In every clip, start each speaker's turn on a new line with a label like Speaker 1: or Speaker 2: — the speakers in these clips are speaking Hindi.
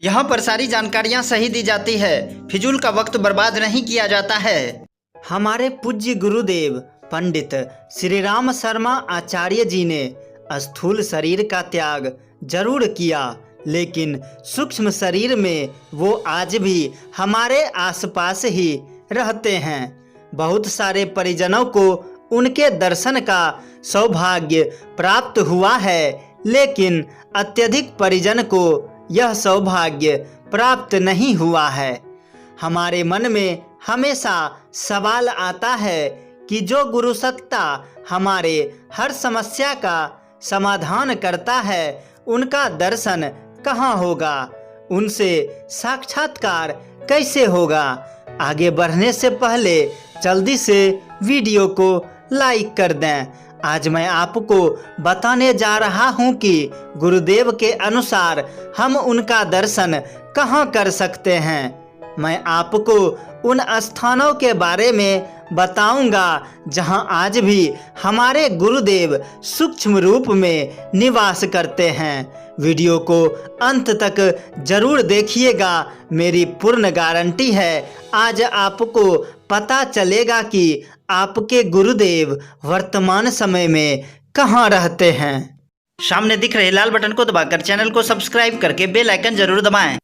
Speaker 1: यहाँ पर सारी जानकारियाँ सही दी जाती है, फिजूल का वक्त बर्बाद नहीं किया जाता है। हमारे पूज्य गुरुदेव पंडित श्री राम शर्मा आचार्य जी ने स्थूल शरीर का त्याग जरूर किया, लेकिन सूक्ष्म शरीर में वो आज भी हमारे आसपास ही रहते हैं। बहुत सारे परिजनों को उनके दर्शन का सौभाग्य प्राप्त हुआ है, लेकिन अत्यधिक परिजन को यह सौभाग्य प्राप्त नहीं हुआ है। हमारे मन में हमेशा सवाल आता है कि जो गुरु सत्ता हमारे हर समस्या का समाधान करता है, उनका दर्शन कहाँ होगा, उनसे साक्षात्कार कैसे होगा। आगे बढ़ने से पहले जल्दी से वीडियो को लाइक कर दें। आज मैं आपको बताने जा रहा हूं कि गुरुदेव के अनुसार हम उनका दर्शन कहां कर सकते हैं। मैं आपको उन स्थानों के बारे में बताऊंगा जहां आज भी हमारे गुरुदेव सूक्ष्म रूप में निवास करते हैं। वीडियो को अंत तक जरूर देखिएगा, मेरी पूर्ण गारंटी है आज आपको पता चलेगा कि आपके गुरुदेव वर्तमान समय में कहां रहते हैं। सामने दिख रहे लाल बटन को दबाकर चैनल को सब्सक्राइब करके बेल आइकन जरूर दबाएं।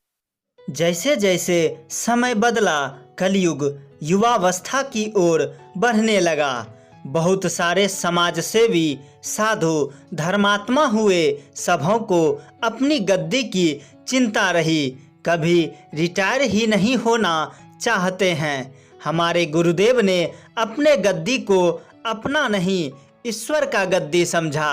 Speaker 1: जैसे जैसे समय बदला, कलयुग युवावस्था की ओर बढ़ने लगा। बहुत सारे समाज सेवी, साधु, धर्मात्मा हुए सबों को अपनी गद्दी की चिंता रही, कभी रिटायर ही नहीं होना चाहते हैं। हमारे गुरुदेव ने अपने गद्दी को अपना नहीं, ईश्वर का गद्दी समझा।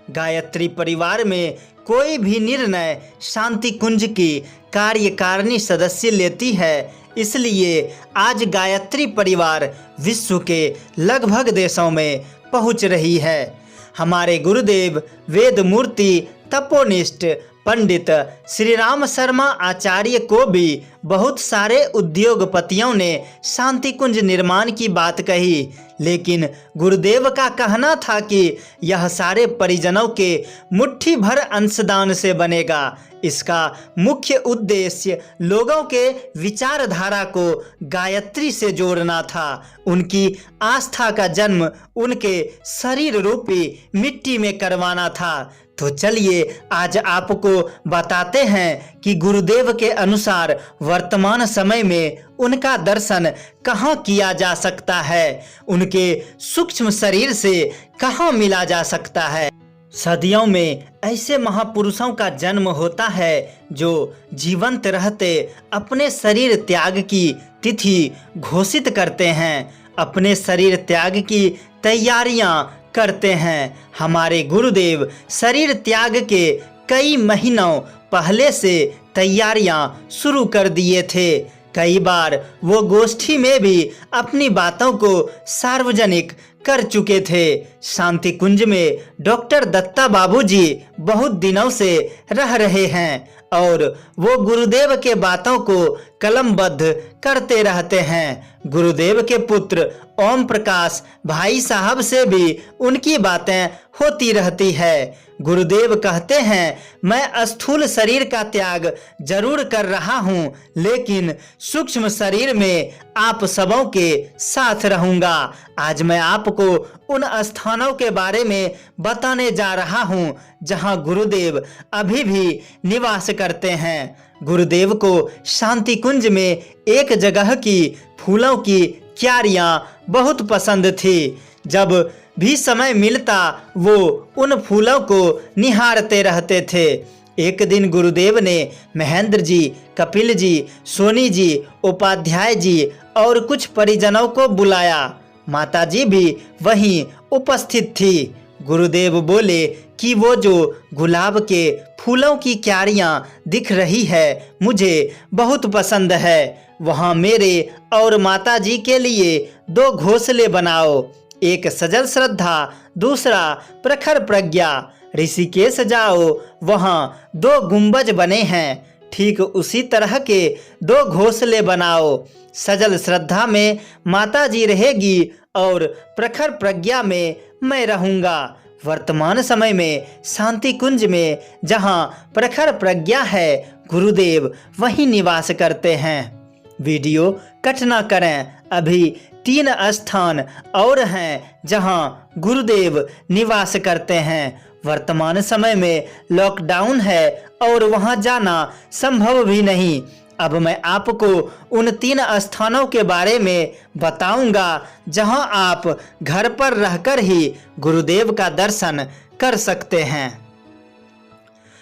Speaker 1: गायत्री परिवार में कोई भी निर्णय शांति कुंज की कार्यकारिणी सदस्य लेती है, इसलिए आज गायत्री परिवार विश्व के लगभग देशों में पहुंच रही है। हमारे गुरुदेव वेद मूर्ति तपोनिष्ठ पंडित श्री राम शर्मा आचार्य को भी बहुत सारे उद्योगपतियों ने शांति कुंज निर्माण की बात कही, लेकिन गुरुदेव का कहना था कि यह सारे परिजनों के मुट्ठी भर अंशदान से बनेगा। इसका मुख्य उद्देश्य लोगों के विचारधारा को गायत्री से जोड़ना था। उनकी आस्था का जन्म उनके शरीर रूपी मिट्टी में करवाना था। तो चलिए आज आपको बताते हैं कि गुरुदेव के अनुसार वर्तमान समय में उनका दर्शन कहाँ किया जा सकता है, उनके सूक्ष्म शरीर से कहाँ मिला जा सकता है। सदियों में ऐसे महापुरुषों का जन्म होता है जो जीवंत रहते अपने शरीर त्याग की तिथि घोषित करते हैं, अपने शरीर त्याग की तैयारियां करते हैं। हमारे गुरुदेव शरीर त्याग के कई महीनों पहले से तैयारियां शुरू कर दिए थे। कई बार वो गोष्ठी में भी अपनी बातों को सार्वजनिक कर चुके थे। शांति कुंज में डॉक्टर दत्ता बाबूजी बहुत दिनों से रह रहे हैं और वो गुरुदेव के बातों को कलमबद्ध करते रहते हैं। गुरुदेव के पुत्र ओम प्रकाश भाई साहब से भी उनकी बातें होती रहती है। गुरुदेव कहते हैं, मैं स्थूल शरीर का त्याग जरूर कर रहा हूं, लेकिन सूक्ष्म शरीर में आप सबों के साथ रहूंगा। आज मैं आपको उन स्थानों के बारे में बताने जा रहा हूं जहां गुरुदेव अभी भी निवास करते हैं। गुरुदेव को शांति कुंज में एक जगह की फूलों की क्यारियां बहुत पसंद थी। जब भी समय मिलता वो उन फूलों को निहारते रहते थे। एक दिन गुरुदेव ने महेंद्र जी, कपिल जी, सोनी जी, उपाध्याय जी और कुछ परिजनों को बुलाया। माताजी भी वहीं उपस्थित थी। गुरुदेव बोले कि वो जो गुलाब के फूलों की क्यारियां दिख रही है मुझे बहुत पसंद है। वहाँ मेरे और माताजी के लिए 2 घोंसले बनाओ, एक सजल श्रद्धा, दूसरा प्रखर प्रज्ञा। ऋषिकेश जाओ, वहाँ 2 गुंबज बने हैं, ठीक उसी तरह के 2 घोंसले बनाओ। सजल श्रद्धा में माताजी रहेगी और प्रखर प्रज्ञा में मैं रहूँगा। वर्तमान समय में शांति कुंज में जहां प्रखर प्रज्ञा है, गुरुदेव वहीं निवास करते हैं। वीडियो कट ना करें, अभी 3 स्थान और हैं जहां गुरुदेव निवास करते हैं। वर्तमान समय में लॉकडाउन है और वहां जाना संभव भी नहीं। अब मैं आपको उन 3 स्थानों के बारे में बताऊंगा जहां आप घर पर रहकर ही गुरुदेव का दर्शन कर सकते हैं।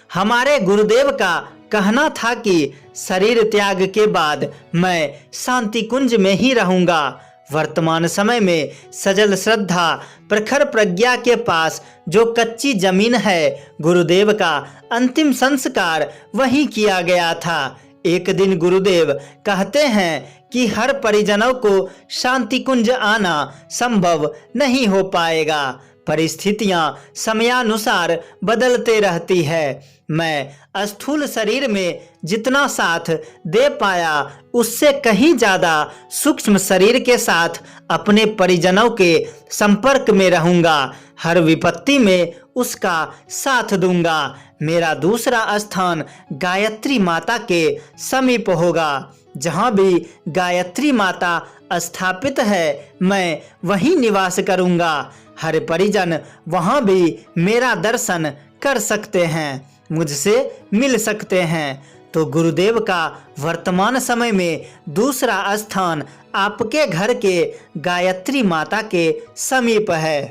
Speaker 1: हमारे गुरुदेव का कहना था कि शरीर त्याग के बाद मैं शांति कुंज में ही रहूंगा। वर्तमान समय में सजल श्रद्धा प्रखर प्रज्ञा के पास जो कच्ची जमीन है, गुरुदेव का अंतिम संस्कार वहीं किया गया था। एक दिन गुरुदेव कहते हैं कि हर परिजनों को शांति कुंज आना संभव नहीं हो पाएगा। परिस्थितियां समयानुसार बदलते रहती है। मैं स्थूल शरीर में जितना साथ दे पाया उससे कहीं ज़्यादा सूक्ष्म शरीर के साथ अपने परिजनों के संपर्क में रहूंगा। हर विपत्ति में उसका साथ दूंगा। मेरा दूसरा स्थान गायत्री माता के समीप होगा। जहाँ भी गायत्री माता स्थापित है, मैं वहीं निवास करूंगा। हर परिजन वहाँ भी मेरा दर्शन कर सकते हैं, मुझसे मिल सकते हैं। तो गुरुदेव का वर्तमान समय में दूसरा स्थान आपके घर के गायत्री माता के समीप है।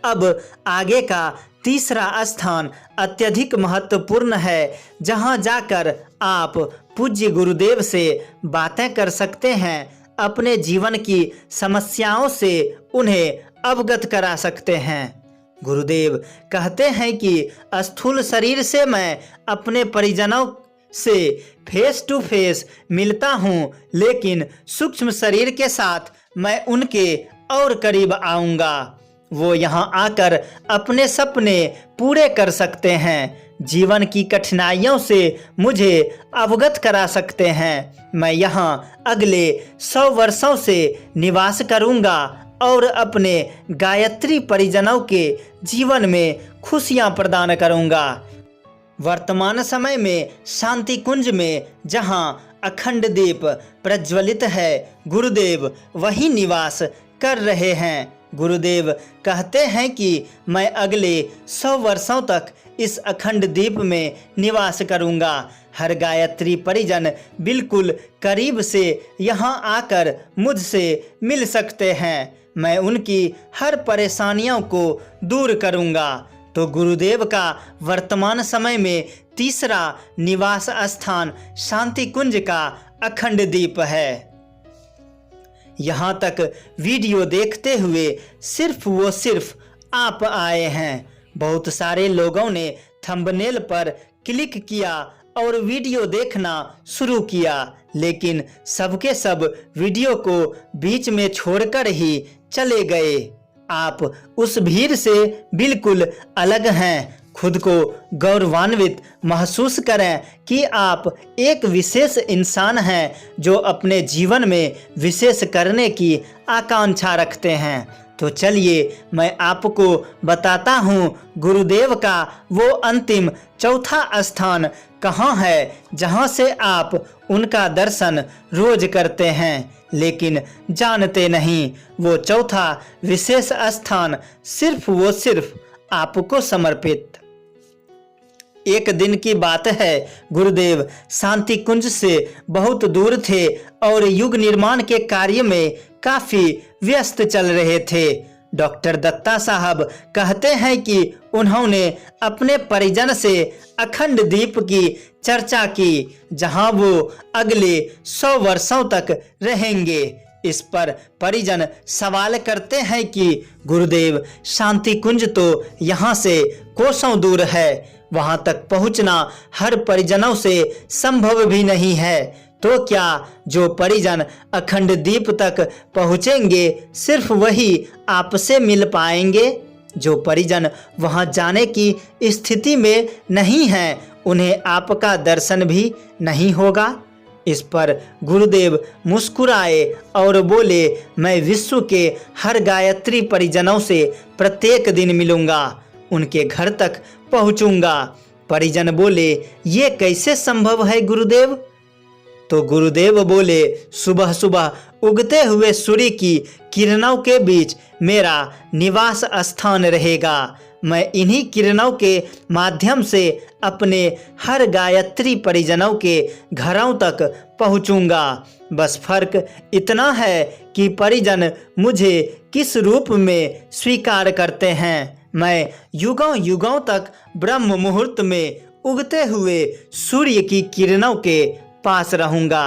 Speaker 1: अब आगे का तीसरा स्थान अत्यधिक महत्वपूर्ण है, जहां जाकर आप पूज्य गुरुदेव से बातें कर सकते हैं, अपने जीवन की समस्याओं से उन्हें अवगत करा सकते हैं। गुरुदेव कहते हैं कि स्थूल शरीर से मैं अपने परिजनों से फेस टू फेस मिलता हूँ, लेकिन सूक्ष्म शरीर के साथ मैं उनके और करीब आऊँगा। वो यहाँ आकर अपने सपने पूरे कर सकते हैं, जीवन की कठिनाइयों से मुझे अवगत करा सकते हैं। मैं यहाँ अगले 100 वर्षों से निवास करूँगा और अपने गायत्री परिजनों के जीवन में खुशियाँ प्रदान करूँगा। वर्तमान समय में शांति कुंज में जहाँ अखंड दीप प्रज्वलित है, गुरुदेव वहीं निवास कर रहे हैं। गुरुदेव कहते हैं कि मैं अगले 100 वर्षों तक इस अखंड दीप में निवास करूंगा। हर गायत्री परिजन बिल्कुल करीब से यहाँ आकर मुझसे मिल सकते हैं। मैं उनकी हर परेशानियों को दूर करूंगा। तो गुरुदेव का वर्तमान समय में तीसरा निवास स्थान शांति कुंज का अखंड दीप है। यहाँ तक वीडियो देखते हुए सिर्फ आप आए हैं। बहुत सारे लोगों ने थंबनेल पर क्लिक किया और वीडियो देखना शुरू किया, लेकिन सबके सब वीडियो को बीच में छोड़कर ही चले गए। आप उस भीड़ से बिल्कुल अलग हैं। खुद को गौरवान्वित महसूस करें कि आप एक विशेष इंसान हैं जो अपने जीवन में विशेष करने की आकांक्षा रखते हैं। तो चलिए मैं आपको बताता हूँ गुरुदेव का वो अंतिम चौथा स्थान कहाँ है, जहाँ से आप उनका दर्शन रोज करते हैं, लेकिन जानते नहीं। वो चौथा विशेष स्थान सिर्फ आपको समर्पित। एक दिन की बात है, गुरुदेव शांति कुंज से बहुत दूर थे और युग निर्माण के कार्य में काफी व्यस्त चल रहे थे। डॉक्टर दत्ता साहब कहते हैं कि उन्होंने अपने परिजन से अखंड दीप की चर्चा की, जहां वो अगले 100 वर्षों तक रहेंगे। इस पर परिजन सवाल करते हैं कि गुरुदेव शांति कुंज तो यहाँ से कोसों दूर है, वहां तक पहुंचना हर परिजनों से संभव भी नहीं है। तो क्या जो परिजन अखंड दीप तक पहुंचेंगे सिर्फ वही आपसे मिल पाएंगे? जो परिजन वहां जाने की स्थिति में नहीं हैं, उन्हें आपका दर्शन भी नहीं होगा। इस पर गुरुदेव मुस्कुराए और बोले, मैं विश्व के हर गायत्री परिजनों से प्रत्येक दिन मिलूंगा, उनके घर तक पहुंचूंगा। परिजन बोले, ये कैसे संभव है गुरुदेव? तो गुरुदेव बोले, सुबह सुबह उगते हुए सूर्य की किरणों के बीच मेरा निवास स्थान रहेगा। मैं इन्हीं किरणों के माध्यम से अपने हर गायत्री परिजनों के घरों तक पहुंचूंगा। बस फर्क इतना है कि परिजन मुझे किस रूप में स्वीकार करते हैं। मैं युगों युगों तक ब्रह्म मुहूर्त में उगते हुए सूर्य की किरणों के पास रहूंगा।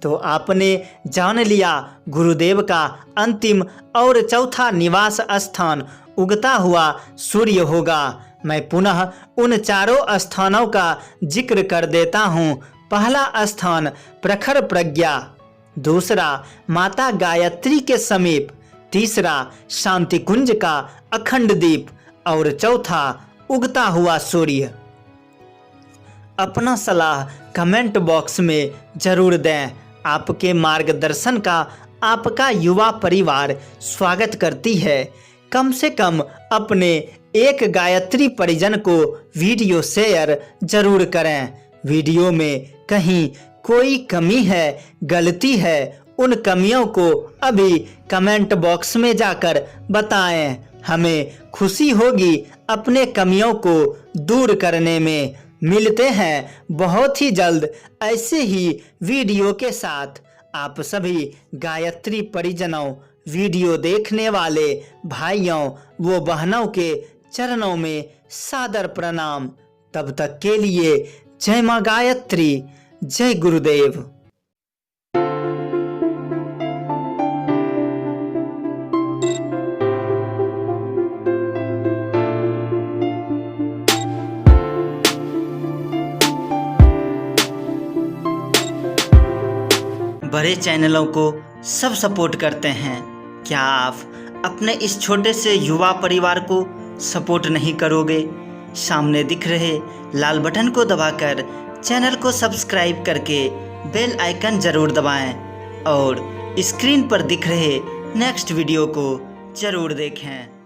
Speaker 1: तो आपने जान लिया, गुरुदेव का अंतिम और चौथा निवास स्थान उगता हुआ सूर्य होगा। मैं पुनः उन चारों स्थानों का जिक्र कर देता हूँ। पहला स्थान प्रखर प्रज्ञा, दूसरा माता गायत्री के समीप, तीसरा शांति कुंज का अखंड दीप और चौथा उगता हुआ सूर्य। अपना सलाह कमेंट बॉक्स में जरूर दें। आपके मार्गदर्शन का आपका युवा परिवार स्वागत करती है। कम से कम अपने एक गायत्री परिजन को वीडियो शेयर जरूर करें। वीडियो में कहीं कोई कमी है, गलती है, उन कमियों को अभी कमेंट बॉक्स में जाकर बताएं। हमें खुशी होगी अपने कमियों को दूर करने में। मिलते हैं बहुत ही जल्द ऐसे ही वीडियो के साथ। आप सभी गायत्री परिजनों, वीडियो देखने वाले भाइयों व बहनों के चरणों में सादर प्रणाम। तब तक के लिए जय मां गायत्री, जय गुरुदेव। बड़े चैनलों को सब सपोर्ट करते हैं, क्या आप अपने इस छोटे से युवा परिवार को सपोर्ट नहीं करोगे? सामने दिख रहे लाल बटन को दबाकर चैनल को सब्सक्राइब करके बेल आइकन जरूर दबाएं और स्क्रीन पर दिख रहे नेक्स्ट वीडियो को जरूर देखें।